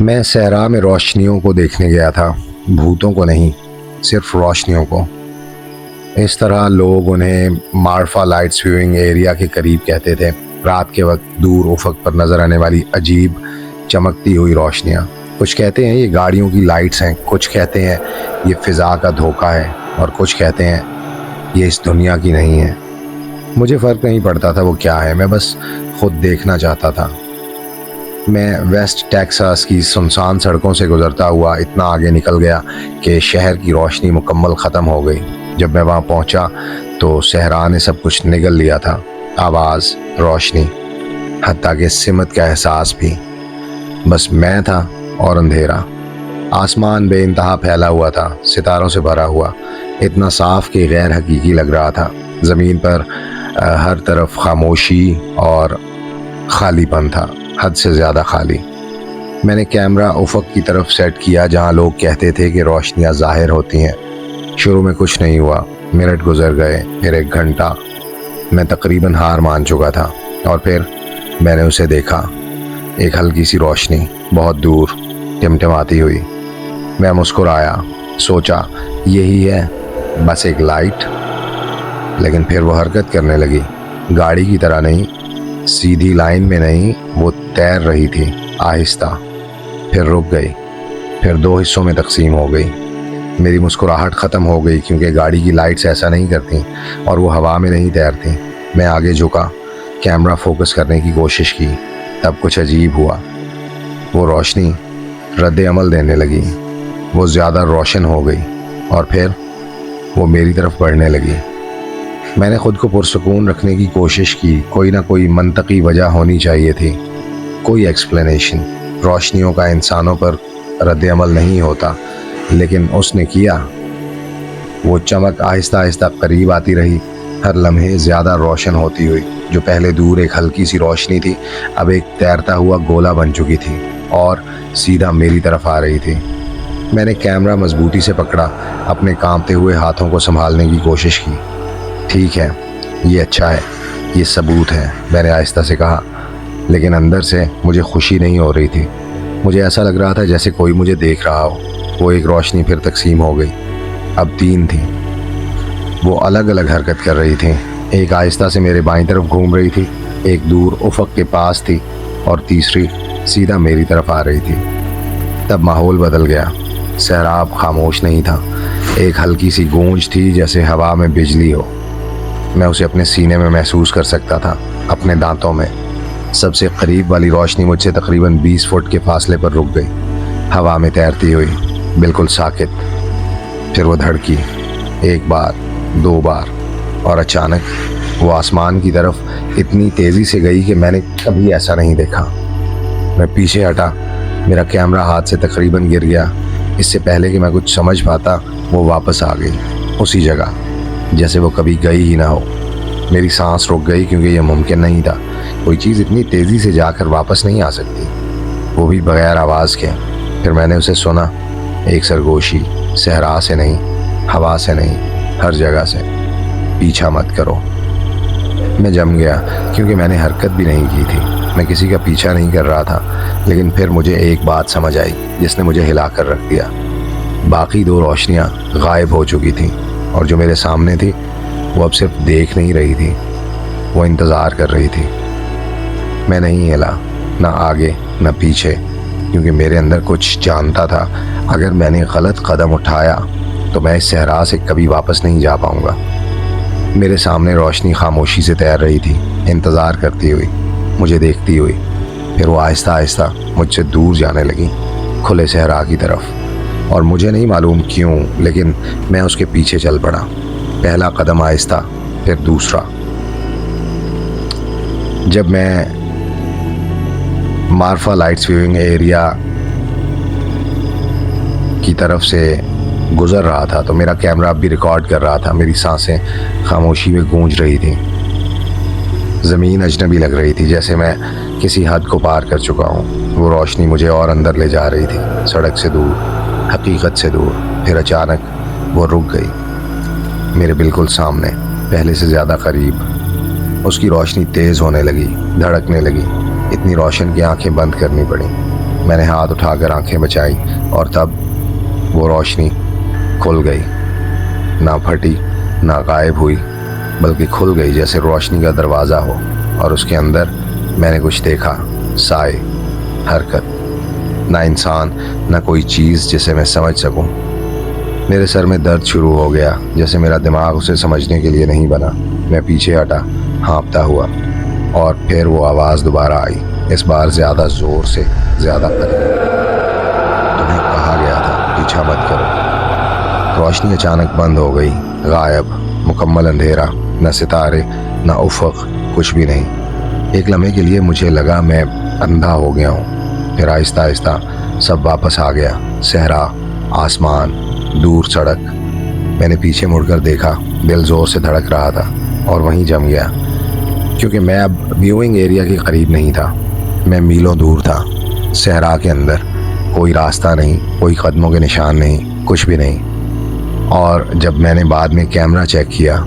میں صحرا میں روشنیوں کو دیکھنے گیا تھا، بھوتوں کو نہیں، صرف روشنیوں کو۔ اس طرح لوگ انہیں مارفا لائٹس ویونگ ایریا کے قریب کہتے تھے، رات کے وقت دور افق پر نظر آنے والی عجیب چمکتی ہوئی روشنیاں۔ کچھ کہتے ہیں یہ گاڑیوں کی لائٹس ہیں، کچھ کہتے ہیں یہ فضا کا دھوکہ ہے، اور کچھ کہتے ہیں یہ اس دنیا کی نہیں ہے۔ مجھے فرق نہیں پڑتا تھا وہ کیا ہے، میں بس خود دیکھنا چاہتا تھا۔ میں ویسٹ ٹیکساس کی سنسان سڑکوں سے گزرتا ہوا اتنا آگے نکل گیا کہ شہر کی روشنی مکمل ختم ہو گئی۔ جب میں وہاں پہنچا تو صحرا نے سب کچھ نگل لیا تھا، آواز، روشنی، حتیٰ کہ سمت کا احساس بھی۔ بس میں تھا اور اندھیرا۔ آسمان بے انتہا پھیلا ہوا تھا، ستاروں سے بھرا ہوا، اتنا صاف کہ غیر حقیقی لگ رہا تھا۔ زمین پر ہر طرف خاموشی اور خالی پن تھا، حد سے زیادہ خالی۔ میں نے کیمرہ افق کی طرف سیٹ کیا جہاں لوگ کہتے تھے کہ روشنیاں ظاہر ہوتی ہیں۔ شروع میں کچھ نہیں ہوا، منٹ گزر گئے، پھر 1 گھنٹہ۔ میں تقریباً ہار مان چکا تھا، اور پھر میں نے اسے دیکھا، ایک ہلکی سی روشنی بہت دور ٹمٹماتی ہوئی۔ میں مسکرایا، سوچا یہی ہے، بس ایک لائٹ۔ لیکن پھر وہ حرکت کرنے لگی، گاڑی کی طرح نہیں، سیدھی لائن میں نہیں، وہ تیر رہی تھی، آہستہ، پھر رک گئی، پھر 2 حصوں میں تقسیم ہو گئی۔ میری مسکراہٹ ختم ہو گئی کیونکہ گاڑی کی لائٹس ایسا نہیں کرتی اور وہ ہوا میں نہیں تیرتی۔ میں آگے جھکا، کیمرہ فوکس کرنے کی کوشش کی، تب کچھ عجیب ہوا۔ وہ روشنی رد عمل دینے لگی، وہ زیادہ روشن ہو گئی، اور پھر وہ میری طرف بڑھنے لگی۔ میں نے خود کو پرسکون رکھنے کی کوشش کی، کوئی نہ کوئی منطقی وجہ ہونی چاہیے تھی، کوئی ایکسپلینیشن۔ روشنیوں کا انسانوں پر رد عمل نہیں ہوتا، لیکن اس نے کیا۔ وہ چمک آہستہ آہستہ قریب آتی رہی، ہر لمحے زیادہ روشن ہوتی ہوئی۔ جو پہلے دور ایک ہلکی سی روشنی تھی، اب ایک تیرتا ہوا گولا بن چکی تھی اور سیدھا میری طرف آ رہی تھی۔ میں نے کیمرہ مضبوطی سے پکڑا، اپنے کانپتے ہوئے ہاتھوں کو سنبھالنے کی کوشش کی۔ ٹھیک ہے، یہ اچھا ہے، یہ ثبوت ہے، میں نے آہستہ سے کہا، لیکن اندر سے مجھے خوشی نہیں ہو رہی تھی۔ مجھے ایسا لگ رہا تھا جیسے کوئی مجھے دیکھ رہا ہو۔ وہ ایک روشنی پھر تقسیم ہو گئی، اب 3 تھیں۔ وہ الگ الگ حرکت کر رہی تھیں، ایک آہستہ سے میرے بائیں طرف گھوم رہی تھی، ایک دور افق کے پاس تھی، اور تیسری سیدھا میری طرف آ رہی تھی۔ تب ماحول بدل گیا، صحرا اب خاموش نہیں تھا، ایک ہلکی سی گونج تھی جیسے ہوا میں بجلی ہو۔ میں اسے اپنے سینے میں محسوس کر سکتا تھا، اپنے دانتوں میں۔ سب سے قریب والی روشنی مجھ سے تقریباً 20 فٹ کے فاصلے پر رک گئی، ہوا میں تیرتی ہوئی، بالکل ساکت۔ پھر وہ دھڑکی، 1 بار، 2 بار، اور اچانک وہ آسمان کی طرف اتنی تیزی سے گئی کہ میں نے کبھی ایسا نہیں دیکھا۔ میں پیچھے ہٹا، میرا کیمرہ ہاتھ سے تقریباً گر گیا۔ اس سے پہلے کہ میں کچھ سمجھ پاتا، وہ واپس آ گئی، اسی جگہ، جیسے وہ کبھی گئی ہی نہ ہو۔ میری سانس رک گئی کیونکہ یہ ممکن نہیں تھا، کوئی چیز اتنی تیزی سے جا کر واپس نہیں آ سکتی، وہ بھی بغیر آواز کے۔ پھر میں نے اسے سنا، ایک سرگوشی، صحرا سے نہیں، ہوا سے نہیں، ہر جگہ سے، پیچھا مت کرو۔ میں جم گیا کیونکہ میں نے حرکت بھی نہیں کی تھی، میں کسی کا پیچھا نہیں کر رہا تھا۔ لیکن پھر مجھے ایک بات سمجھ آئی جس نے مجھے ہلا کر رکھ دیا۔ باقی 2 روشنیاں غائب ہو چکی تھیں، اور جو میرے سامنے تھی وہ اب صرف دیکھ نہیں رہی تھی، وہ انتظار کر رہی تھی۔ میں نہیں ہلا، نہ آگے نہ پیچھے، کیونکہ میرے اندر کچھ جانتا تھا، اگر میں نے غلط قدم اٹھایا تو میں اس صحرا سے کبھی واپس نہیں جا پاؤں گا۔ میرے سامنے روشنی خاموشی سے تیر رہی تھی، انتظار کرتی ہوئی، مجھے دیکھتی ہوئی۔ پھر وہ آہستہ آہستہ مجھ سے دور جانے لگی، کھلے صحرا کی طرف، اور مجھے نہیں معلوم کیوں، لیکن میں اس کے پیچھے چل پڑا۔ پہلا قدم آہستہ، پھر دوسرا۔ جب میں مارفا لائٹس ویونگ ایریا کی طرف سے گزر رہا تھا تو میرا کیمرہ اب بھی ریکارڈ کر رہا تھا۔ میری سانسیں خاموشی میں گونج رہی تھیں، زمین اجنبی لگ رہی تھی، جیسے میں کسی حد کو پار کر چکا ہوں۔ وہ روشنی مجھے اور اندر لے جا رہی تھی، سڑک سے دور، حقیقت سے دور۔ پھر اچانک وہ رک گئی، میرے بالکل سامنے، پہلے سے زیادہ قریب۔ اس کی روشنی تیز ہونے لگی، دھڑکنے لگی، اتنی روشن کہ آنکھیں بند کرنی پڑیں۔ میں نے ہاتھ اٹھا کر آنکھیں بچائی اور تب وہ روشنی کھل گئی، نہ پھٹی نہ غائب ہوئی، بلکہ کھل گئی جیسے روشنی کا دروازہ ہو، اور اس کے اندر میں نے کچھ دیکھا، سائے، حرکت، نہ انسان نہ کوئی چیز جسے میں سمجھ سکوں۔ میرے سر میں درد شروع ہو گیا، جیسے میرا دماغ اسے سمجھنے کے لیے نہیں بنا۔ میں پیچھے ہٹا ہانپتا ہوا، اور پھر وہ آواز دوبارہ آئی، اس بار زیادہ زور سے، زیادہ قریب۔ تمہیں کہا گیا تھا پیچھا مت کرو۔ روشنی اچانک بند ہو گئی، غائب، مکمل اندھیرا، نہ ستارے نہ افق، کچھ بھی نہیں۔ ایک لمحے کے لیے مجھے لگا میں اندھا ہو گیا ہوں، پھر آہستہ آہستہ سب واپس آ گیا، صحرا، آسمان، دور سڑک۔ میں نے پیچھے مڑ کر دیکھا، دل زور سے دھڑک رہا تھا اور وہیں جم گیا، کیونکہ میں اب ویونگ ایریا کے قریب نہیں تھا، میں میلوں دور تھا، صحرا کے اندر، کوئی راستہ نہیں، کوئی قدموں کے نشان نہیں، کچھ بھی نہیں۔ اور جب میں نے بعد میں کیمرہ چیک کیا،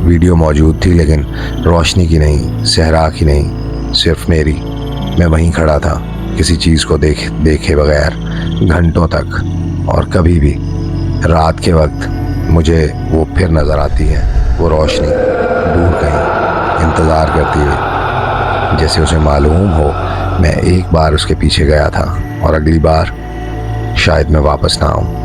ویڈیو موجود تھی، لیکن روشنی کی نہیں، صحرا کی نہیں، صرف میری۔ میں وہیں کھڑا تھا، کسی چیز کو دیکھے بغیر، گھنٹوں تک، اور کبھی بھی رات کے وقت مجھے وہ پھر نظر آتی ہے، وہ روشنی دور کہیں انتظار کرتی ہوئی، جیسے اسے معلوم ہو میں ایک بار اس کے پیچھے گیا تھا اور اگلی بار شاید میں واپس نہ آؤں۔